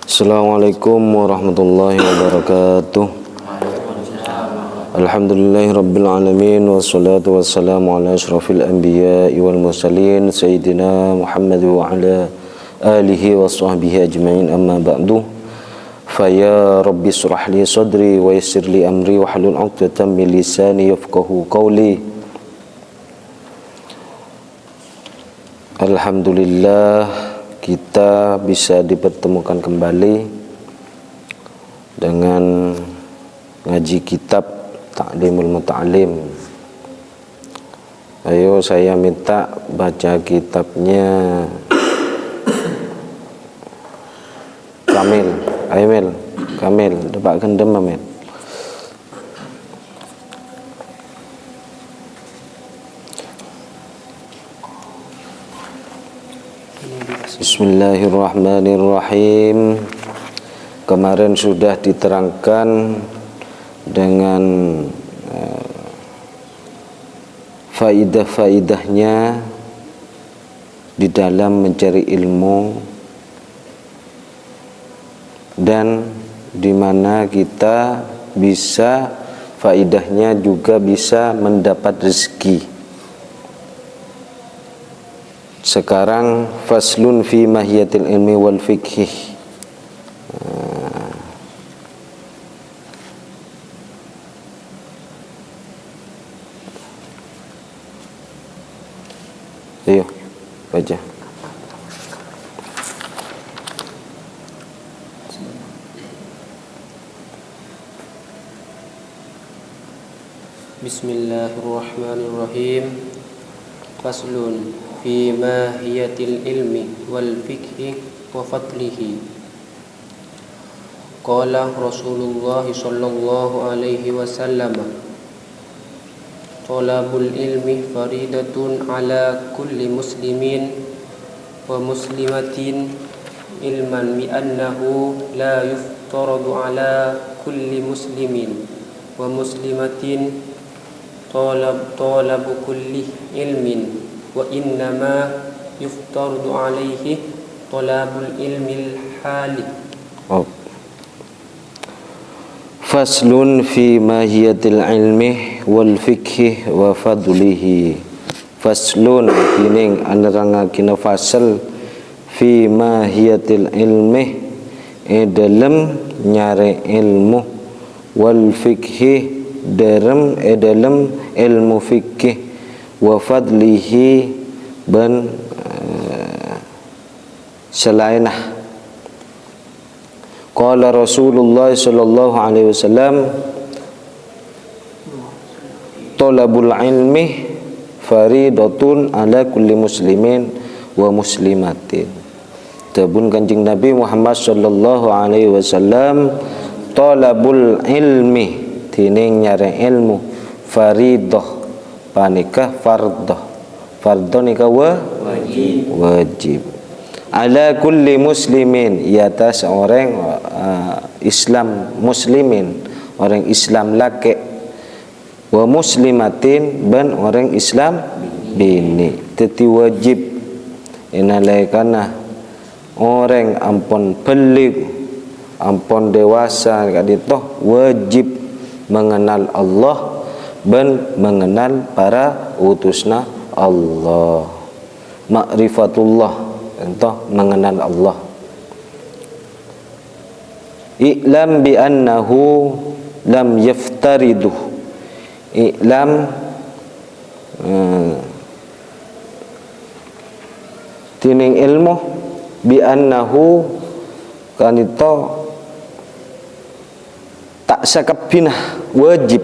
Assalamualaikum warahmatullahi wabarakatuh. Alhamdulillahirabbil alamin wassalatu wassalamu ala asyrafil anbiya'i wal mursalin sayyidina Muhammad wa ala alihi wa sahbihi ajma'in, amma ba'du. Faya rabbi shrah li sadri wa yassir li amri wa hlul 'uqdatam min lisani yafqahu qawli. Alhamdulillah, kita bisa dipertemukan kembali dengan ngaji kitab Ta'limul Muta'allim. Ayo, saya minta baca kitabnya Kamil. Ayo Mil, Kamil, dapat gendem Mil. Bismillahirrahmanirrahim. Kemarin sudah diterangkan dengan faidah-faidahnya di dalam mencari ilmu, dan di mana kita bisa faidahnya juga bisa mendapat rezeki. Sekarang faslun fi mahiyatil ilmi wal fiqh. Ayo baca. Bismillahirrahmanirrahim. Faslun fi mahiyatil ilmi wal fiqhi wa fadlihi. Qala Rasulullah sallallahu alaihi wasallam, talabul ilmi faridatun ala kulli muslimin wa muslimatin, ilman bi annahu la yuftaradu ala kulli muslimin wa muslimatin talabu kulli ilmin, wa innama yuftaradu alaihi talabul ilmil hali. Faslun fi mahiyatil ilmi wal fiqhi wa fadlihi. Faslun kining anerangakina fasal fi mahiyatil ilmi dalam nyare ilmu, wal fiqhi dalam ilmu fikih, wa fadlihi ban selainah. Qala Rasulullah sallallahu alaihi wasallam, talabul ilmi faridatun ala kulli muslimin wa muslimatin. Tabun Kanjeng Nabi Muhammad sallallahu alaihi wasallam, talabul ilmi tining nyare ilmu, faridah panika fardah, fardah nika wajib, ala kulli muslimin, di atas orang Islam muslimin, orang Islam laki, wa muslimatin ban orang Islam bini. Teti wajib inalaikana orang ampun pelik, ampun dewasa kadito wajib mengenal Allah dan mengenal para utusna Allah. Ma'rifatullah, entah mengenal Allah. I'lam bi annahu lam yaftaridu. I'lam tining ilmu bi annahu kanito tak sakabina wajib,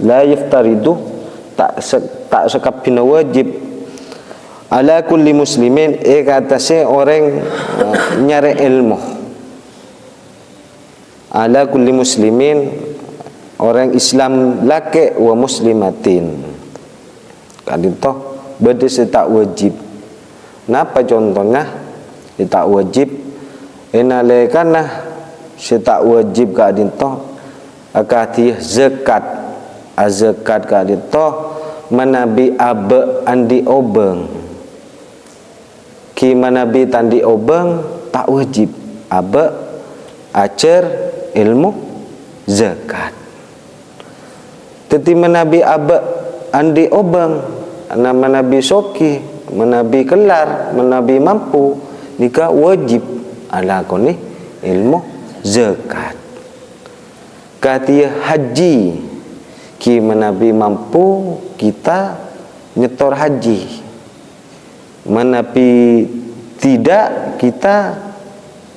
la yaftaridu tak sakabina wajib, ala kulli muslimin katase orang nyari ilmu, ala kulli muslimin orang Islam laki wa muslimatin kadito bade tak wajib. Napa contohnya tak wajib? Inalekana tak wajib kadito akati zakat, azakat kadito manabi abe andi obeng, ki manabi tandi obeng tak wajib abe acer ilmu zakat. Teti menabi abe andi obang, nama nabi soki, menabi kelar, menabi mampu, nika wajib ala koni ilmu zakat. Katia haji, ki menabi mampu kita nyetor haji, menabi tidak, kita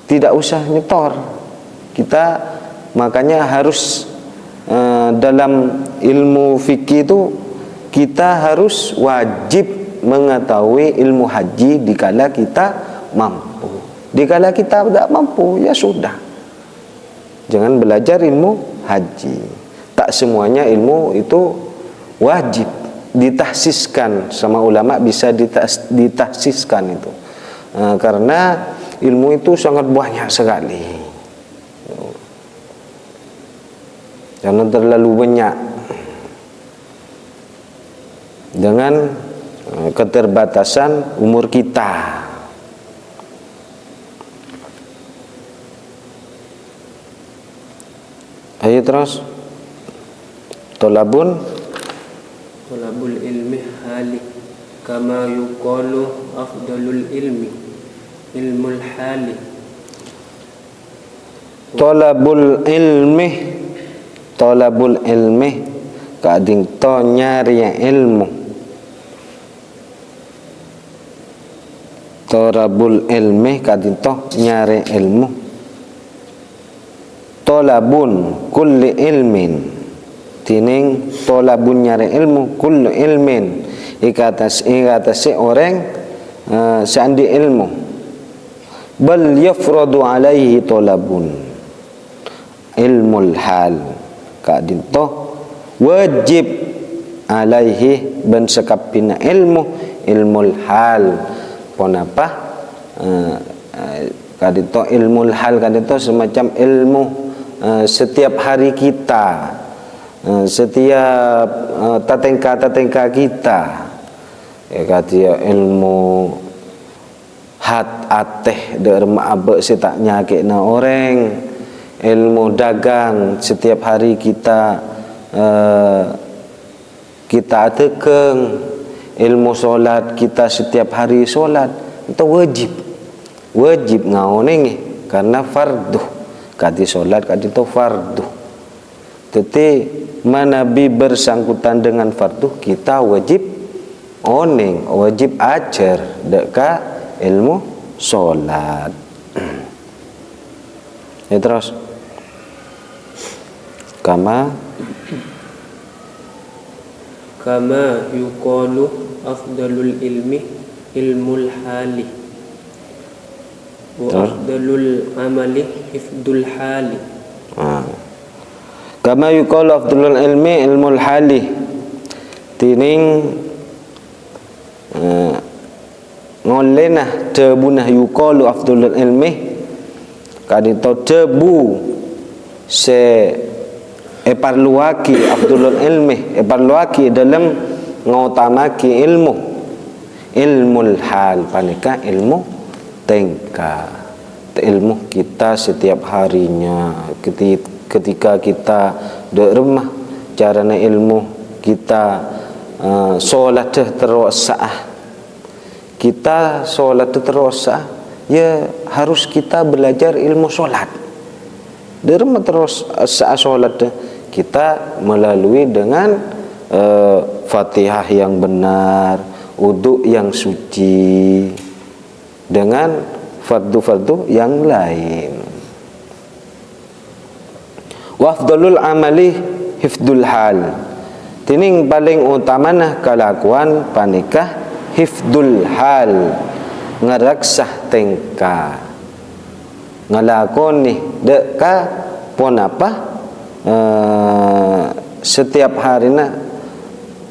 tidak usah nyetor. Kita makanya harus dalam ilmu fikih itu kita harus wajib mengetahui ilmu haji dikala kita mampu. Dikala kita tidak mampu, ya sudah, jangan belajar ilmu haji. Tak semuanya ilmu itu wajib ditahsiskan, sama ulama bisa ditahsiskan itu. Karena ilmu itu sangat banyak sekali, jangan terlalu banyak dengan keterbatasan umur kita. Ayo terus. Tolabul ilmi hali kama yuqalu afdalul ilmi ilmul hali. Tolabul ilmi kading to nyari ilmu. Tolabul ilmi kading to nyari ilmu. Tolabun kulli ilmin, tining tolabun nyari ilmu, kulli ilmin ikatasi orang seandi ilmu. Bal yafradu alaihi tolabun ilmul hal, kadin to wajib alaihi ben sekapina ilmul hal. Kenapa? Kadin to ilmul hal, kadin to semacam ilmu setiap hari kita, setiap tatengka kita, ya katia ilmu hat ateh derma abe setak nyake na orang, ilmu dagang setiap hari kita kita tekeng, ilmu solat kita setiap hari solat itu wajib ngaoneng karena fardu. Kati solat kati itu fardu. Tetapi manabi bersangkutan dengan fardu, kita wajib oneng, wajib ajar deka ilmu solat. Ya terus. Kama yuqalu afdalul ilmi ilmul hali wa afdalul amali hifdul hali. Kama yuqalu afdalul ilmi ilmul hali, tining ngolenah tebunah yuqalu afdalul ilmi kadito tebu se eparluaki afdalul ilmi, eparluaki dalam ngautamaki ilmul hal panika ilmu tengka, ilmu kita setiap harinya ketika kita di rumah, caranya ilmu kita solat terusah, kita solat terusah, ya harus kita belajar ilmu solat. Di rumah terus solat kita melalui dengan Fatihah yang benar, wudu yang suci, dengan fardu-fardu yang lain. Wa afdalul amali hifdul hal, tining paling utamana kelakuan panikah hifdul hal, ngeraksah tengka, ngalakon nih deka pon apa setiap harina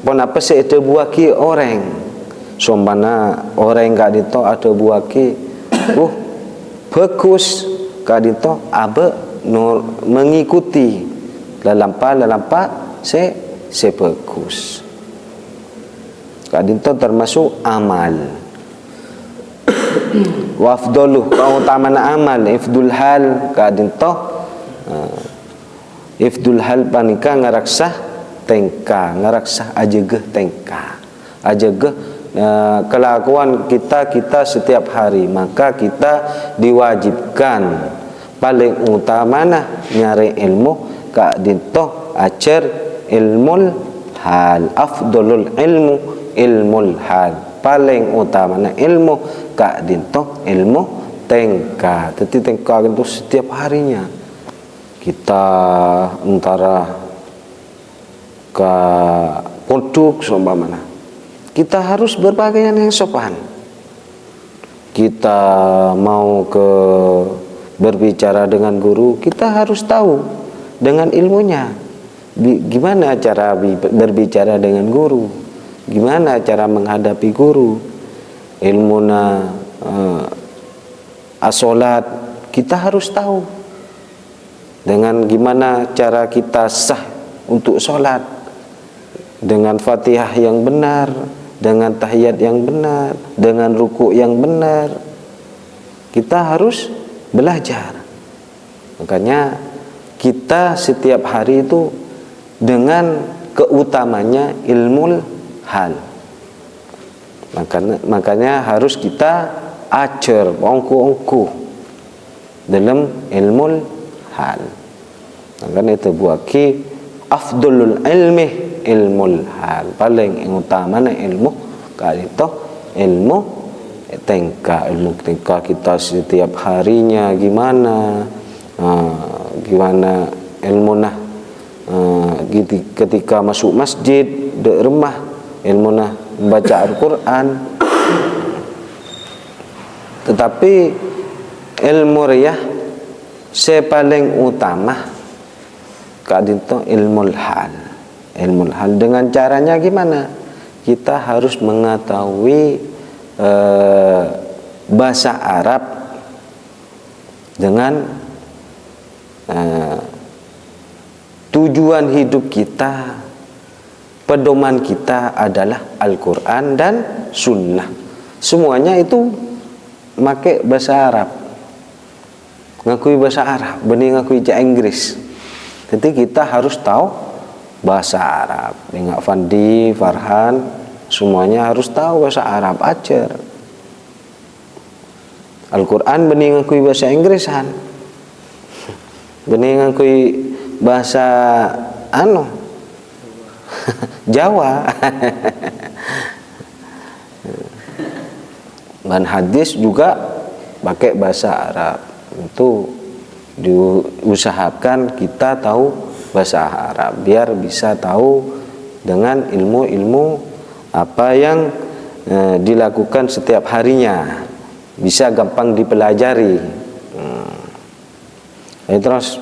pon apa seete buaki orang sombana orang gak dito atau buaki bagus gak dito abe mengikuti lalampa se bagus gak dito termasuk amal. wa afdalu keutamaan amal ifdul hal kadin toh ifdul hal panika ngaraksah tengka ngaraksah ajegeh tengka ajegeh kelakuan kita setiap hari, maka kita diwajibkan paling utamana nyari ilmu kadin toh acer ilmul hal afdalul ilmu ilmul hal paling utamana ilmu kadin toh ilmu tengka. Jadi tengka itu setiap harinya kita antara ke koduk seumpamana kita harus berpakaian yang sopan. Kita mau ke berbicara dengan guru, kita harus tahu dengan ilmunya gimana cara berbicara dengan guru, gimana cara menghadapi guru. Ilmuna as-salat kita harus tahu dengan gimana cara kita sah untuk sholat, dengan Fatihah yang benar, dengan tahiyat yang benar, dengan ruku yang benar. Kita harus belajar. Makanya kita setiap hari itu dengan keutamanya ilmul hal. Makanya harus kita acer ongku-ongku dalam ilmul hal. Makanya itu buaki afdalul ilmi ilmul hal paling utamanya ilmu kalito ilmu tengka kita setiap harinya gimana gimana ilmunah ketika masuk masjid di rumah ilmunah membaca Al-Quran. Tetapi ilmu riyah sepaling utama kadito ilmul hal. Ilmu hal dengan caranya gimana? Kita harus mengetahui bahasa Arab dengan tujuan hidup kita, pedoman kita adalah Al-Quran dan Sunnah. Semuanya itu pakai bahasa Arab, ngakui bahasa Arab, benih ngakui bahasa Inggris. Jadi kita harus tahu bahasa Arab. Enggak Fandi, Farhan, semuanya harus tahu bahasa Arab ajar. Al-Quran bening ngakui bahasa Inggrisan, bening ngakui bahasa Jawa. Dan hadis juga pakai bahasa Arab. Itu diusahakan kita tahu bahasa Arab biar bisa tahu dengan ilmu-ilmu apa yang dilakukan setiap harinya, bisa gampang dipelajari. Terus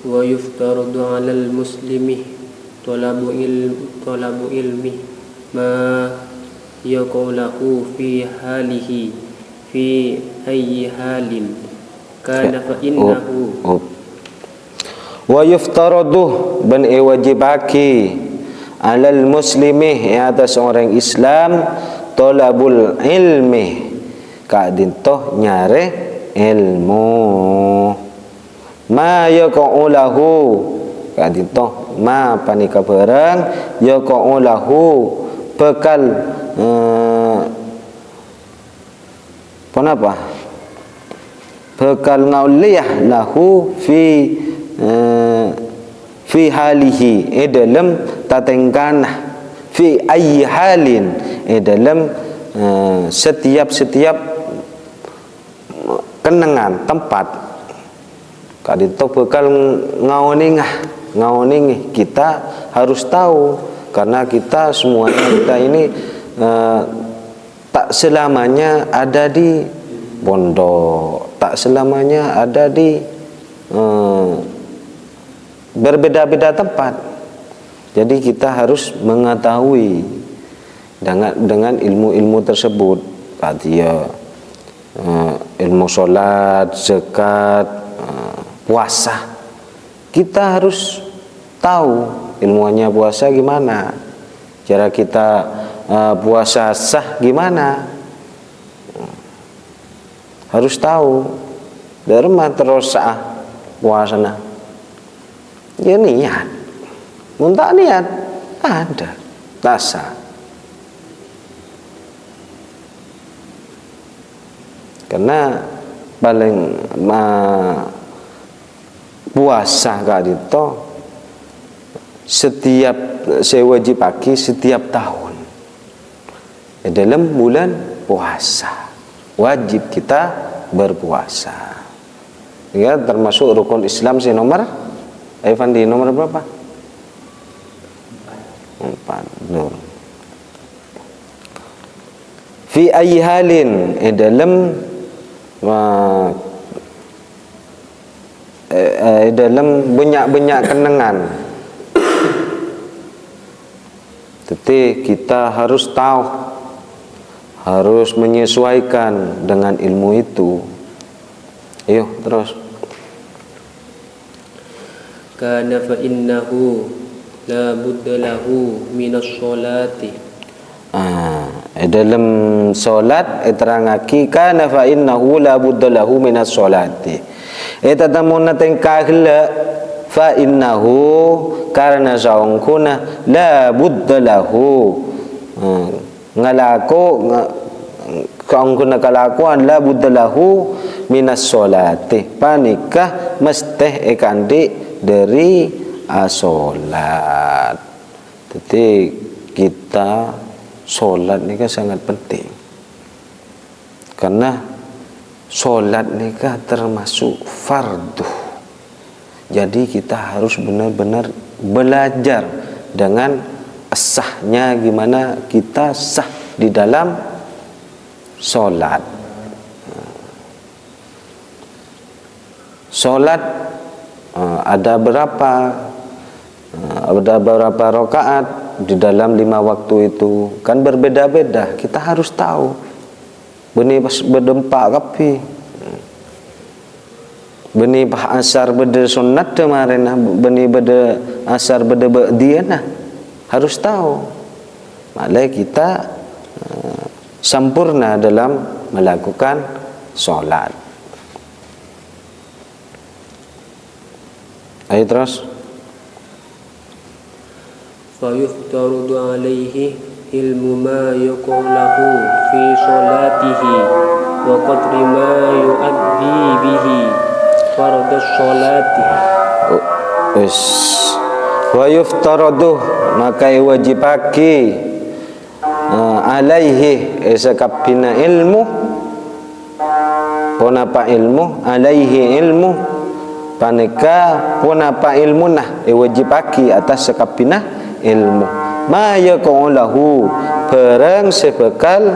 wa yuftaradu 'alal muslimi talabu ilmi ma yaqulu fi halihi fi ayyi halin kana fa innahu wa yuftaradu ban wajibaki alal muslimi atas orang Islam talabul ilmi kadin toh nyare ilmu ma yaqaulahu kadin toh ma panika barang yaqaulahu bekal kenapa bekal ngauliyah lahu fi halihi dalam tatengkanah fi ayyi halin dalam setiap kenangan tempat kadito bekal ngawning kita harus tahu karena kita semuanya kita ini tak selamanya ada di pondok, tak selamanya ada di berbeda-beda tempat. Jadi kita harus mengetahui dengan ilmu-ilmu tersebut. Kadia ilmu sholat, zakat, puasa. Kita harus tahu ilmunya puasa gimana, cara kita puasa sah gimana? Harus tahu. Dari mana terus sah puasana? Ya niat. Muntah niat ada, tak sah. Karena paling puasa kak itu setiap saya wajib pakai setiap tahun dalam bulan puasa wajib kita berpuasa. Ya, termasuk rukun Islam si nomor Fandi nomor berapa? 4. Nur. Fi ayyi halin dalam banyak-banyak kenangan. Jadi kita harus tahu, harus menyesuaikan dengan ilmu itu. Ayo terus. Kana fa innahu la budda lahu minas sholati. Dalam solat terangaki kana fa innahu la budda lahu minas sholati. Tatamuna tengkahla fa innahu karena saungkuna la budda lahu ngalaku kaungkuna kalakuan la budda lahu minas sholati panikah mesti ekandi dari solat. Jadi kita solat ni kan sangat penting karena solat ni kan termasuk fardu. Jadi kita harus benar-benar belajar dengan sahnya gimana kita sah di dalam solat. Solat ada berapa rakaat di dalam 5 waktu itu kan berbeda-beda. Kita harus tahu benih berdempak kapi benih bah asar berde sunat kemarin benih berde asar berde ba'diyah harus tahu. Malah kita sempurna dalam melakukan solat. Ayo terus. Fayuftarudu alaihi ilmu ma yuqalahu fi sholatihi wa qadri ma yuaddi bihi fardhu sholati. Wa yuftarudu maka wajibaki alaihi esakapina ilmu ponapa ilmu alaihi ilmu paneka ponapa ilmu nah wajibaki atas sekapina ilmu ma yaqaulahu perang sebekal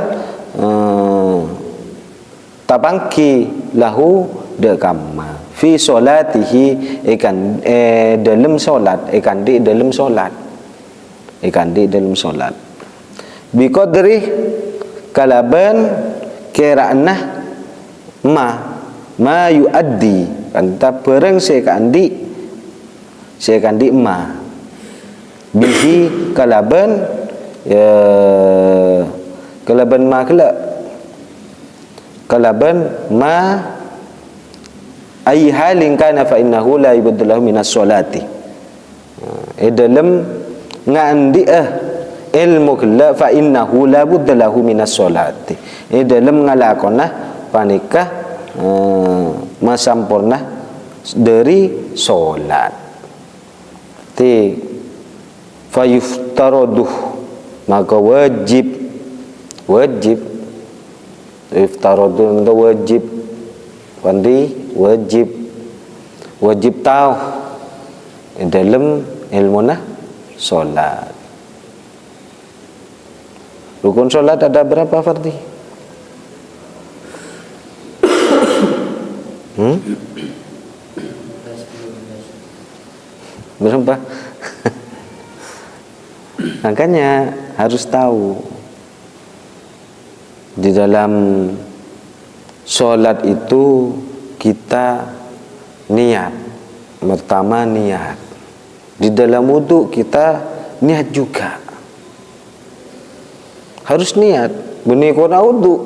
tabangki lahu dekama fi solatihi ikan dalam solat ikan di dalam solat biqadri kalaban kira'nah ma yuaddi anta perang sekandi ma bihi kalaban kalaban ma kala kalaban ma ay halin kana fa innahu la yubaddalahu minas sholati dalam ngandi ilmu kala fa innahu la buddalahu minas sholati dalam ngalakona panikah masampurna dari solat ti fayuftaruduh maka wajib iftaruduh itu wajib pandi wajib tahu dalam ilmu nah solat. Rukun solat ada berapa Fardi? Berapa? Makanya harus tahu di dalam solat itu kita niat. Pertama niat. Di dalam wudu kita niat juga. Harus niat. Bunyi kona wudu.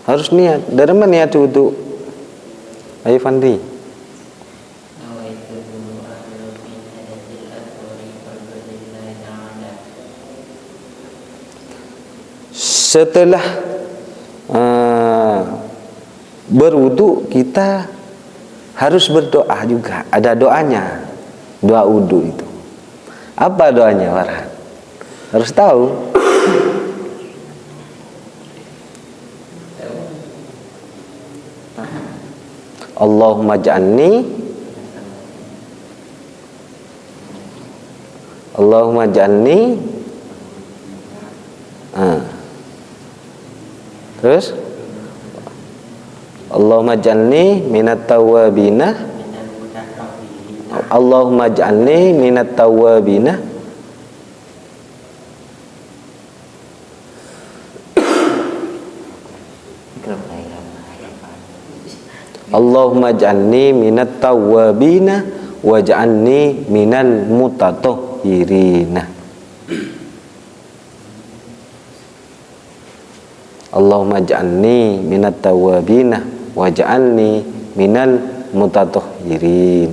Harus niat. Dari mana niat wudu? Ayo Fandi. Setelah berwudu kita harus berdoa juga. Ada doanya. Doa wudu itu. Apa doanya, Farhan? Harus tahu. Allahumma ja'alni terus Allahumma ja'alni minat tawwabina, Allahumma ja'alni minat tawwabina, Allahumma ja'alni minat tawwabina waj'alni minal mutatahhirina. Allahumma ja'alni minat tawwabina waj'alni minal mutatahhirin.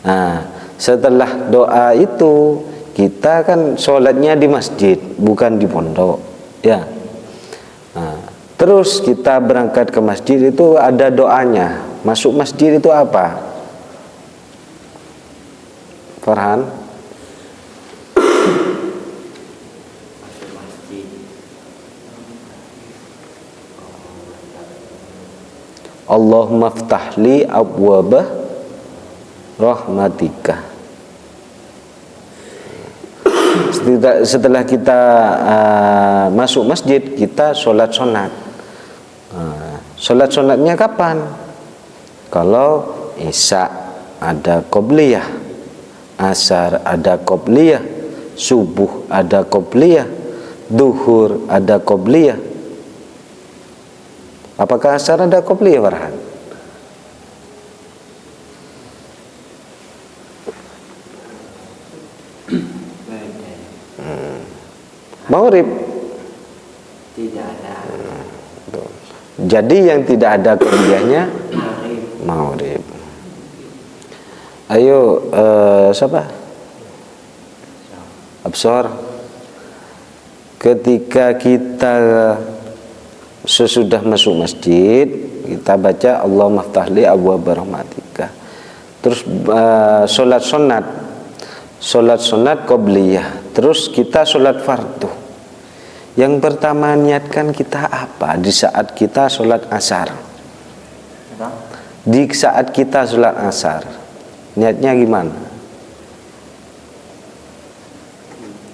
Nah, setelah doa itu kita kan sholatnya di masjid, bukan di pondok, ya. Nah, terus kita berangkat ke masjid itu ada doanya. Masuk masjid itu apa? Farhan? Allahumma ftahli abwaba rahmatika. Setelah kita masuk masjid, kita sholat. Sholatnya kapan? Kalau isya ada qobliyah, asar ada qobliyah, subuh ada qobliyah, duhur ada qobliyah. Apakah asar ada qobliyah, Farhan? Maghrib tidak ada. Jadi yang tidak ada qobliyahnya maghrib. Ayo siapa? Absor. Ketika kita sesudah masuk masjid, kita baca Allahumma ftahli abwaaba rahmatika. Terus sholat sunat qobliyah. Terus kita sholat fardu. Yang pertama niatkan kita apa di saat kita sholat asar? Di saat kita sholat asar, niatnya gimana?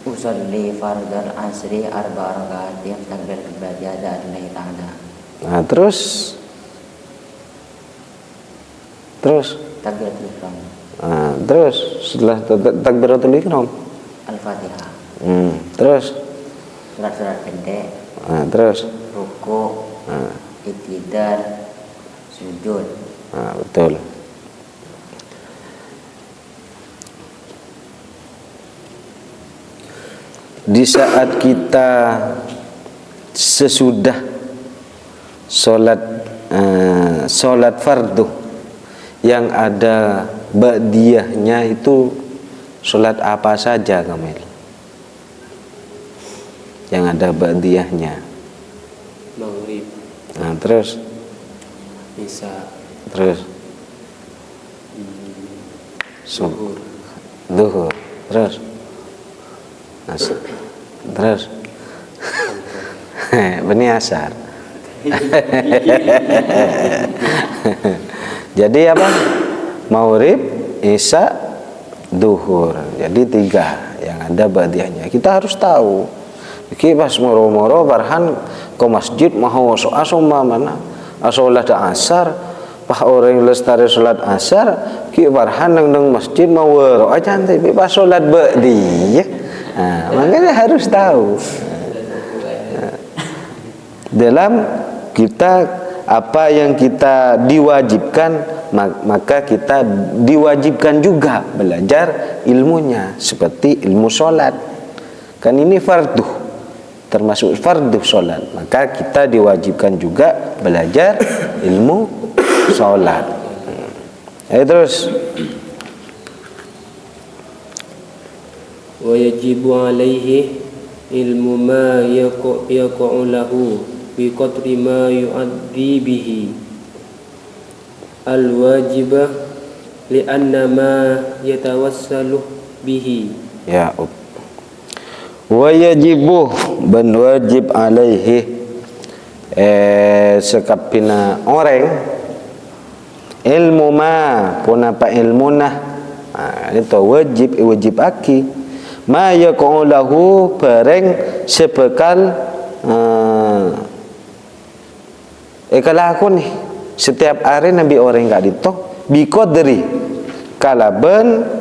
Usolli fardal asri arba'a raka'atin takbiratul ihram lillahi ta'ala. Nah, terus Takbiratul ihram. Nah, terus setelah takbiratul ihram Al-Fatihah. Terus Surat-surat pendek. nah, terus Ruku, i'tidal, sujud. nah, betul. Di saat kita sesudah sholat fardu yang ada ba'diyahnya itu sholat apa saja, Kamil? Yang ada ba'diyahnya. Maghrib. Nah, terus Isya. terus Zuhur. duhur, terus asar, terus benih asar. Jadi apa? Maghrib, isya, duhur. Jadi 3 yang ada ba'diyahnya. Kita harus tahu. Iki pas moro-moro Farhan ke masjid mau asoma mana? Asolat asar, pas orang lestari salat asar, ki Farhan nang masjid mau wero aja tapi pas salat ba'diyah. Nah, makanya harus tahu. Dalam kita apa yang kita diwajibkan, maka kita diwajibkan juga belajar ilmunya, seperti ilmu sholat. Kan ini fardu. termasuk fardu solat, maka kita diwajibkan juga belajar ilmu solat. Terus wa yajibu alaihi ilmu ma yaqa'u lahu bi qadri ma yu'addi bihi al wajibah li anna ma yatawassalu bihi. Ya, wa yajibu ben wajib alaihi sekapina orang ilmu ma pun apa ilmu nah, itu wajib aki ma yaqa'u lahu pereng sebekal kalakun nih setiap hari nabi orang gak ditok bi qadri kalaben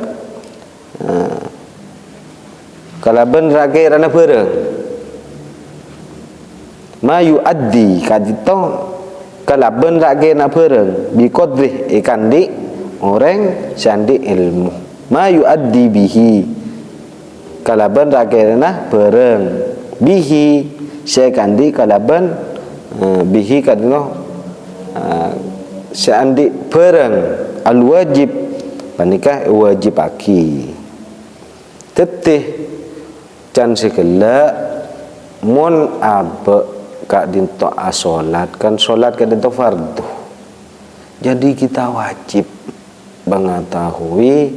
ragai rana pereng ma yuaddi kadito kalaben ragai na pereng bi qadri ikan di orang sandi ilmu ma yuaddi bihi kalaben ragai na pereng bihi sekandi kalaben bihi kadino seandi pereng al wajib panikah wajib aki teteh can segala mun abe kak dinto solat kan solat kak dinto fardu, jadi kita wajib mengetahui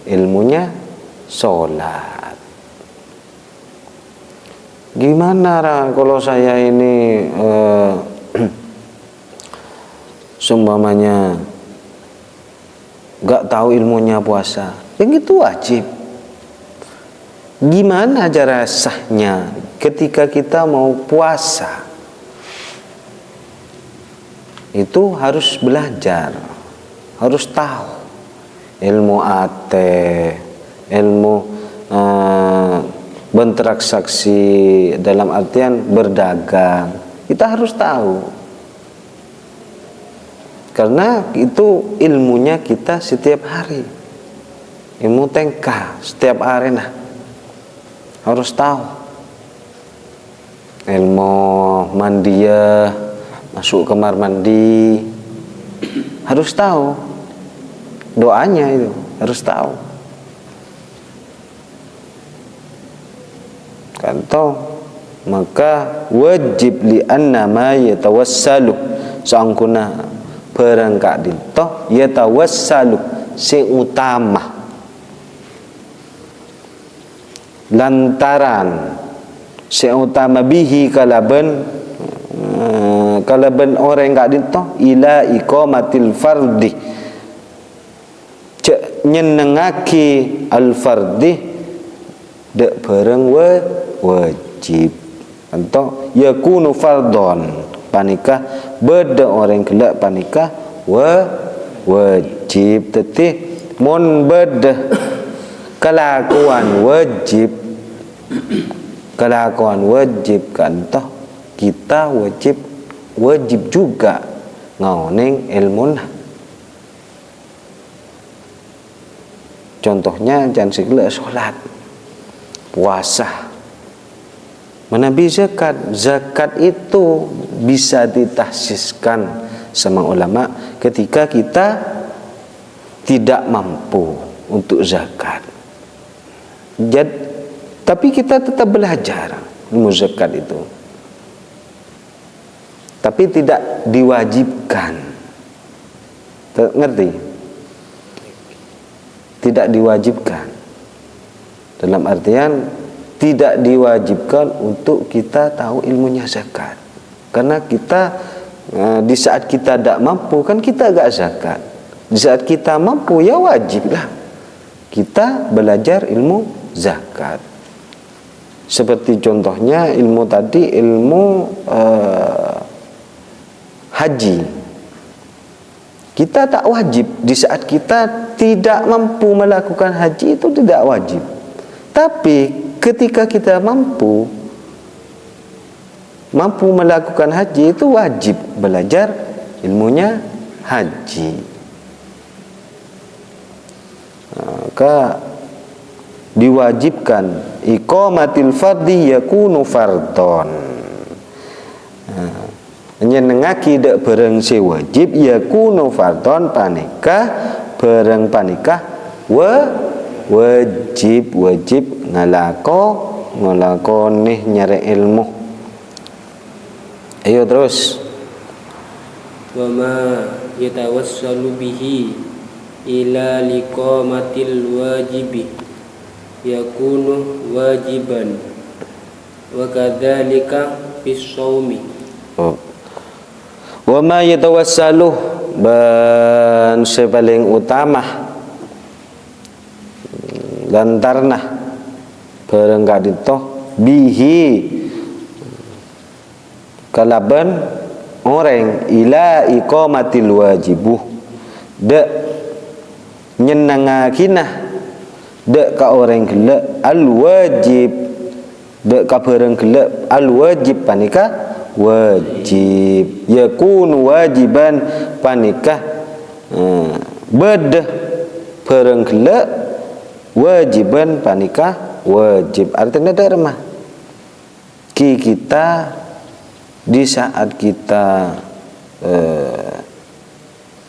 ilmunya solat. Gimana kalau saya ini seumpamanya gak tahu ilmunya puasa, yang itu wajib. Gimana cara sahnya ketika kita mau puasa? Itu harus belajar, harus tahu ilmu ilmu bertransaksi dalam artian berdagang. Kita harus tahu, karena itu ilmunya kita setiap hari, ilmu tengkah setiap hari nah harus tahu. Ilmu mandiya, masuk kamar mandi harus tahu, doanya itu harus tahu kan toh. Maka wajib li anna ma yatawassalu sangkuna perangkat dintoh yatawassalu sing utama lantaran sing utama bihi kalaben orang gak dintoh ila iqamatil fardi cek nyenengaki al fardi dek bareng wajib entah yakunu fardon panikah beda orang gelak panikah wajib tetih mon beda kelakuan wajib kan toh kita wajib juga ngauning ilmu. Contohnya jangan segala sholat, puasa, menabi zakat itu bisa ditahsiskan sama ulama ketika kita tidak mampu untuk zakat. Tapi kita tetap belajar ilmu zakat itu, tapi tidak diwajibkan. Ngerti? Tidak diwajibkan dalam artian tidak diwajibkan untuk kita tahu ilmunya zakat, karena kita di saat kita tidak mampu kan kita gak zakat. Di saat kita mampu ya wajiblah kita belajar ilmu zakat. Seperti contohnya ilmu tadi, ilmu haji. Kita tak wajib di saat kita tidak mampu melakukan haji, itu tidak wajib. Tapi ketika kita mampu melakukan haji, itu wajib belajar ilmunya haji. Maka diwajibkan. Iqamatil fardhi yakunu fardhon. Nyenengaki dak bareng se wajib yakunu fardhon panikah bareng panikah wajib ngalakoni nyari ilmu. Ayo terus. Wa ma yatawassalu bihi ila liqamatil wajibi yakunu wajiban wa kadzalika fis shaumi. Wa ma yatawassalu ban sepaling utama lantarna bareng kadito bihi kalaban orang ila iqamatil wajibuh de nyenangakinah de ka orang gelak al wajib de ka bareng gelak al wajib panika wajib yakun wajiban panikah bedah bareng gelak wajiban panikah wajib artinya dermah kita di saat kita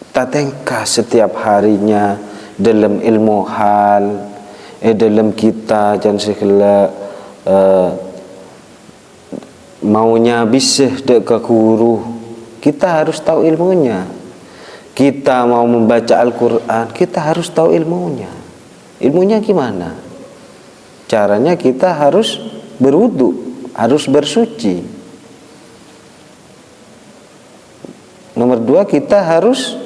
tatengkah setiap harinya dalam ilmu hal dalam kita jangan segala maunya bisa dek ke guru, kita harus tahu ilmunya. Kita mau membaca Al-Quran, kita harus tahu ilmunya. Ilmunya gimana? Caranya kita harus berwudu, harus bersuci. Nomor 2, kita harus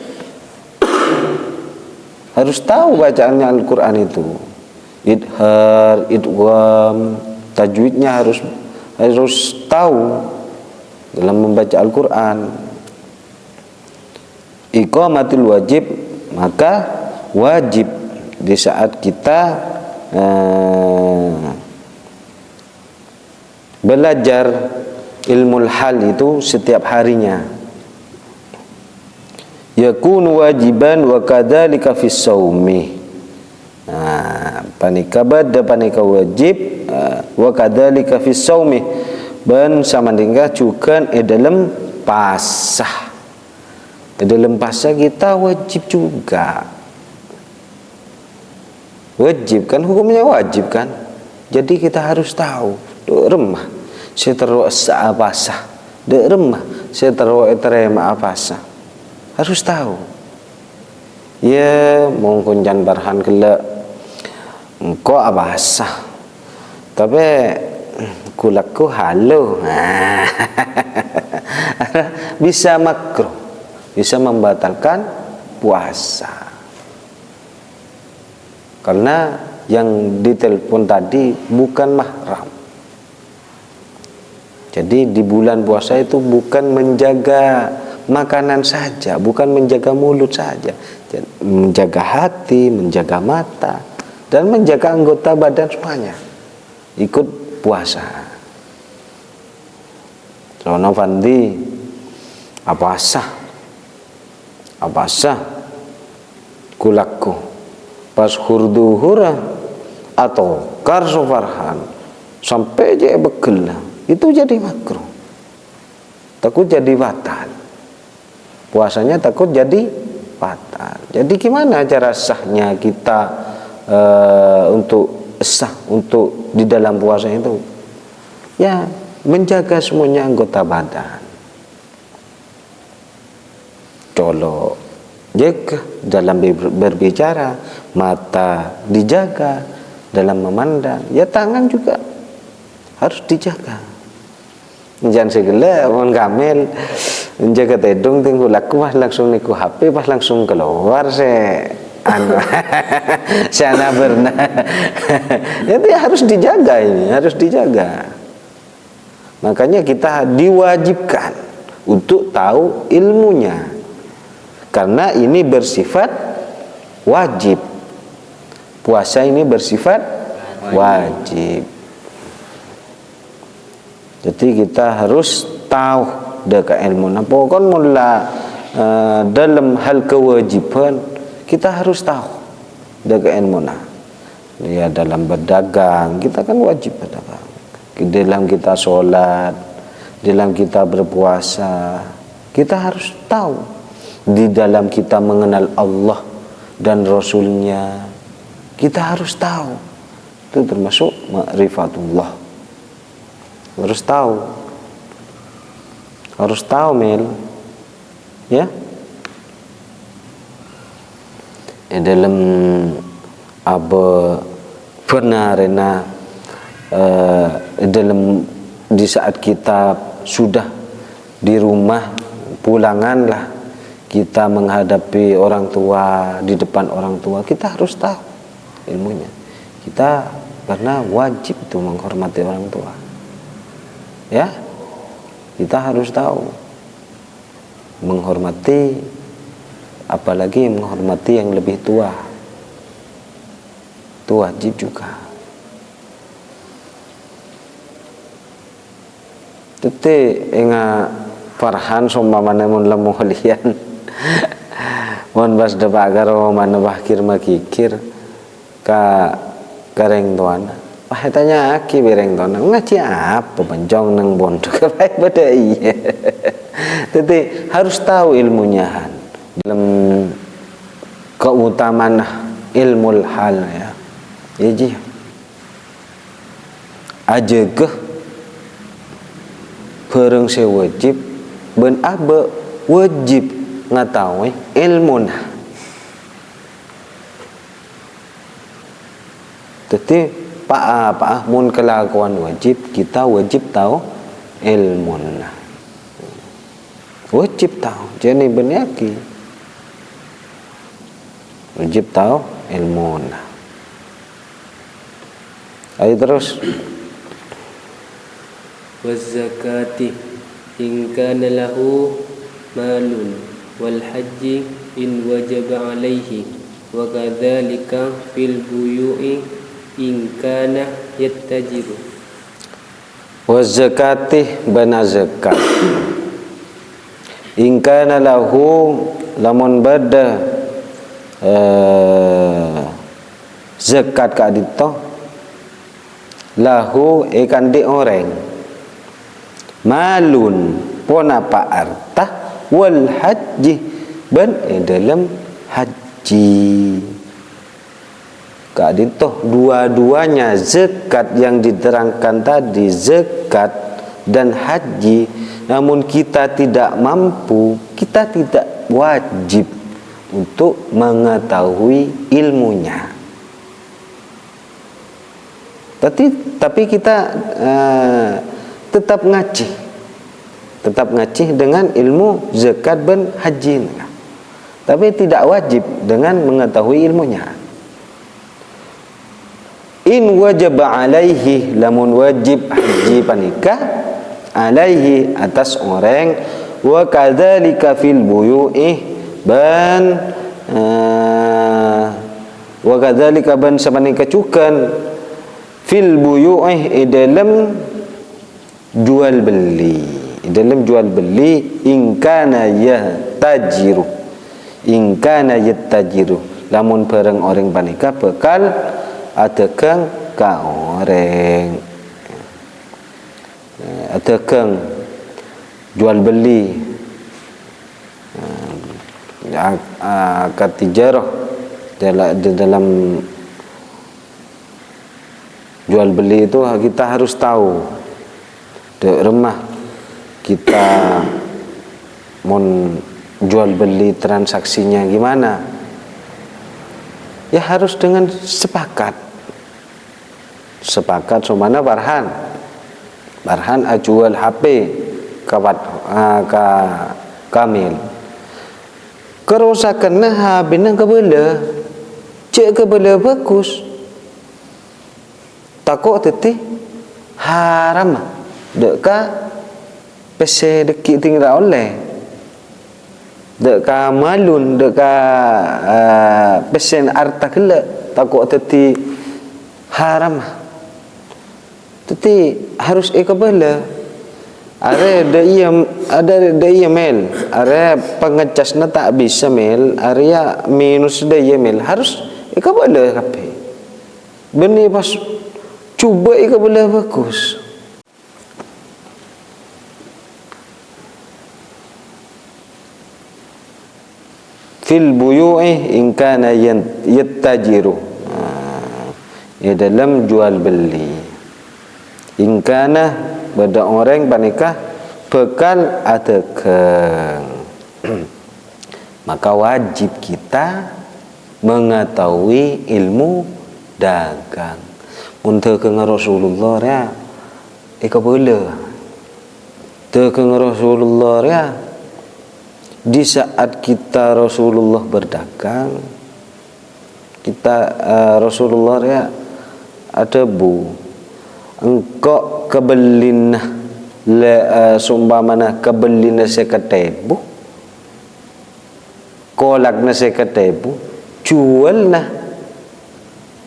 tahu bacaannya Al-Quran itu. Idhar, idgham, tajwidnya harus tahu dalam membaca Al-Quran. Iqamatul wajib, maka wajib di saat kita belajar ilmu hal itu setiap harinya. Yakunu wajiban wa kadzalika fis shaumi. Panika bada panika wajib wa kadzalika fis shaumi ban samandingkah juga dalam pasah. Dalam pasah kita wajib juga. Wajib kan, hukumnya wajib kan. Jadi kita harus tahu. Duk remah seterwa pasah. Duk remah seterwa terema pasah. Harus tahu. Ya mungkin jan barhan kelak engkau abasah. Tapi kulakku halo. Bisa makruh, bisa membatalkan puasa. Karena yang ditelepon tadi bukan mahram. Jadi di bulan puasa itu bukan menjaga makanan saja, bukan menjaga mulut saja, menjaga hati, menjaga mata, dan menjaga anggota badan semuanya. Ikut puasa. Sono Fandi apa sah kulakku pas hurduhura atau karso farhan sampai je begel itu jadi makruh, takut jadi batal puasanya, takut jadi batal. Jadi gimana cara sahnya kita untuk sah untuk di dalam puasa itu? Ya menjaga semuanya anggota badan. Colok, jaga dalam berbicara, mata dijaga dalam memandang, ya tangan juga harus dijaga. Jangan segala orang kamel menjaga tedung tinggu laku pas langsung niku HP pas langsung keluar sana berna. Jadi harus dijaga, ini harus dijaga. Makanya kita diwajibkan untuk tahu ilmunya, karena ini bersifat wajib. Puasa ini bersifat wajib. Jadi kita harus tahu dekat ilmu. Nah, pokoknya mula dalam hal kewajiban kita harus tahu dekat ilmu. Ya, dalam berdagang kita kan wajib berdagang. Dalam kita sholat, dalam kita berpuasa, kita harus tahu. Di dalam kita mengenal Allah dan Rasulnya, kita harus tahu. Itu termasuk ma'rifatullah. Harus tahu Mel. Ya. Dalam apa benar dalam di saat kita sudah di rumah, pulanganlah kita menghadapi orang tua, di depan orang tua, kita harus tahu ilmunya. Kita karena wajib itu menghormati orang tua. Ya, kita harus tahu menghormati, apalagi menghormati yang lebih tua. Itu wajib juga. Tete enga Farhan sombamane mun lemu lian. Mun bas da bagaro mana bahkir makikir ka kareng tuan. Wah tanya aki bereng tuan. Ngaci apa panjang nang bondo ka baik beda iya. Tete harus tahu ilmunya han. Dalam keutamaan ilmu hal ya. Ji aja ke pereng saya wajib ben aba wajib ngatawi ilmu nah. Tetapi pak mun kelakuan wajib, kita wajib tahu ilmu nah. Wajib tahu jadi benar ki. Wajib tahu ilmu nah. Ayo terus. Wazakati in kana lahu malun wal haji in wajaba alaihi wa kadzalika fil buyu'i in kana yattajiru. Wazakati bana zakat. In kana lahu lamun bada zakat ka adito lahu ikan di orang malun pon apa arta wal haji ban dalam haji kadito dua-duanya zakat yang diterangkan tadi zakat dan haji, namun kita tidak mampu, kita tidak wajib untuk mengetahui ilmunya. Tapi kita tetap ngaji dengan ilmu zakat dan haji. Tapi tidak wajib dengan mengetahui ilmunya. In wajaba alaihi lamun wajib haji panikah alaihi atas orang, wa kadzalika fil buyu'i ban wa kadzalika ban sabanika cukan fil buyu'i dalam jual beli, dalam jual beli in kana yatajiru, in kana yatajiru lamun barang orang panika bekal adakang ka orang adakang jual beli katijarah dalam jual beli itu kita harus tahu di rumah kita mau jual beli transaksinya gimana ya, harus dengan sepakat somana Barhan ajual HP kawat ka Kamil kerusakan nah benang kebela cek kebela bagus takut teti haram deka pese deki tinggal oleh deka malun deka pesen arta kele takut teti haram teti harus ikabala ada daya mel ada pengecasnya tak bisa mel area minus daya mel harus ikabala kape Benih pas cuba ke boleh bagus. Fil buyu'i in kana yattajiru. Ya dalam jual beli. In kana pada orang panikah bekal adekeng. Maka wajib kita mengetahui ilmu dagang. Untuk ke Rasulullah ya, ika boleh. Ke Rasulullah ya, di saat kita Rasulullah berdagang, kita Rasulullah ya ada bu, engkau kebelin sumpamana kebelin seketebu, kolak na seketebu, jual na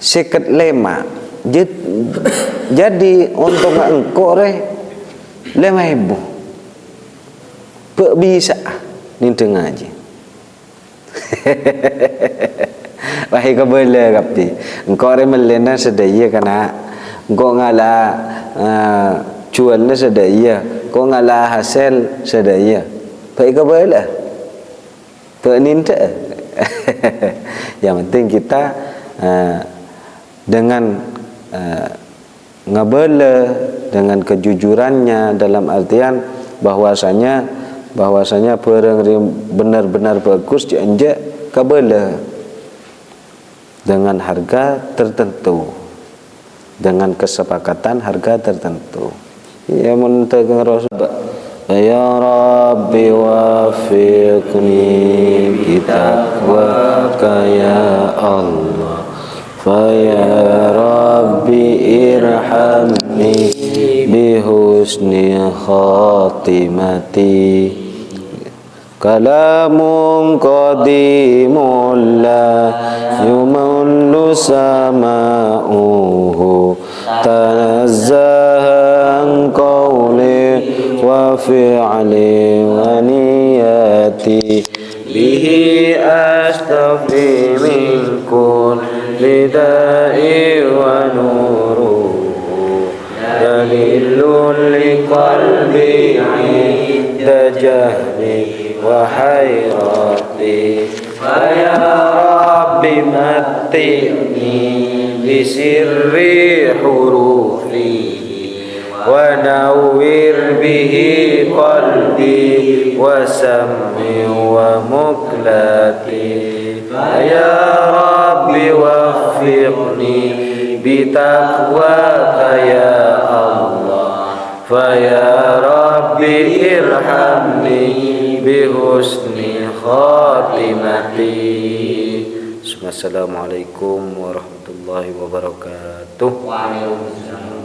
seket lema. Jadi untuk engkau re 5.000 Pek bisa ni tengah je. Wahai kabela kapti. Engkau re melena sedaya kana. Engkau ngalah jualnya sedaya. Engkau ngalah hasil sedaya. Wahai kabela. Pek ninta. Yang penting kita dengan ngabala dengan kejujurannya dalam artian bahwasanya benar-benar bagus dianjak kabala dengan harga tertentu, dengan kesepakatan harga tertentu. Ya muntaga Rasul ya Rabbi wafiqni bitaqwaka ya Allah Faya Rabbi irhamni bihusni khatimati Kalamun qadimun la yumullu sama'uhu Tanazzahan qawli wa fi'li wa niyati Bihi astafi min lidai wa nuruhu dalilun liqalbi inda jahli wa hayrati ya Rabbi matti'ni bisirri hurufi wa nawwir bihi qalbi wa sam'i wa muklati ya Rabbi wafiqni bitaqwaka ya Allah Faya Rabbi irhamni bihusni khatimati Assalamualaikum warahmatullahi wabarakatuh. Waalaikumsalam.